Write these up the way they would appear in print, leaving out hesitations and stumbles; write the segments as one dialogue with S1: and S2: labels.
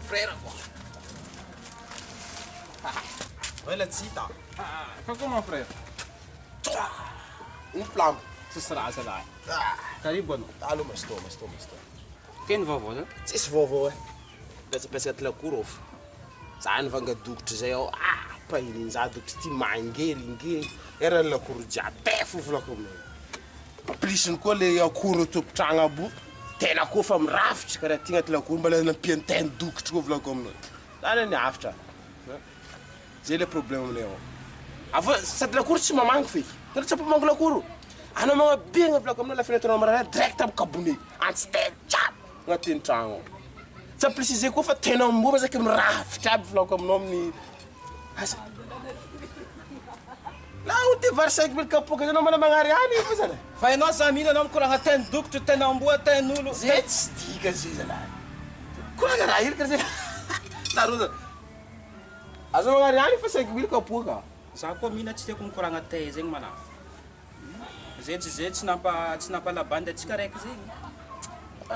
S1: Frère quoi. Ouais la cita.
S2: Comment frère?
S1: Um plan.
S2: Será, será. Karibu ano.
S1: Alô, mas estou.
S2: Quem vovô, né?
S1: Tsisy vovô e. Lasa pesaka lakorofo. Zany vangadokotry zay ao. Pahiny za dokotry ty mangeringery. Era lakoro jiaby tefo volako aminay. Plisiny koa le akoro tokotragno abo. Tena koa fa mirafitry karaha ty agnaty lakoro mbala nampiany teny dokotry koa volako aminay. Zany ny afitra. Zay le problème aminay ao. Avô sady lakoro tsy mamangy feky. Tena tsy mamangy lakoro. Anao magnabe volako aminay la fenêtre marana direct amy kabone. Antsiteny jiaby agnatin'ny tragno ao. Tsy préciser koa fa tena amboa mazaky mirafitra aby volako aminao amin'ny asa. La o ty vary 5 000 kapoka anao mana magnariany io fa zany.
S2: Fa ianao sa mihina anao mikoragna teny dokotry, teny amboa, teny olo.
S1: Zay tsy dika zay zalahy. Koragna raha iny karaha zay. La roza. Azo magnariany fa 5 000 kapoka.
S2: Za koa mihina tsy tiako mikoragna tey zegny mana. Zay tsy nampalabanda atsika raiky zegny.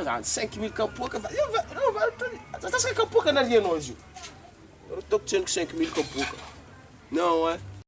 S1: Zany 5 000 kapoka fa io va kapoka narianao izy io. Toko tseniko 5 000 kapoka. Non, hein.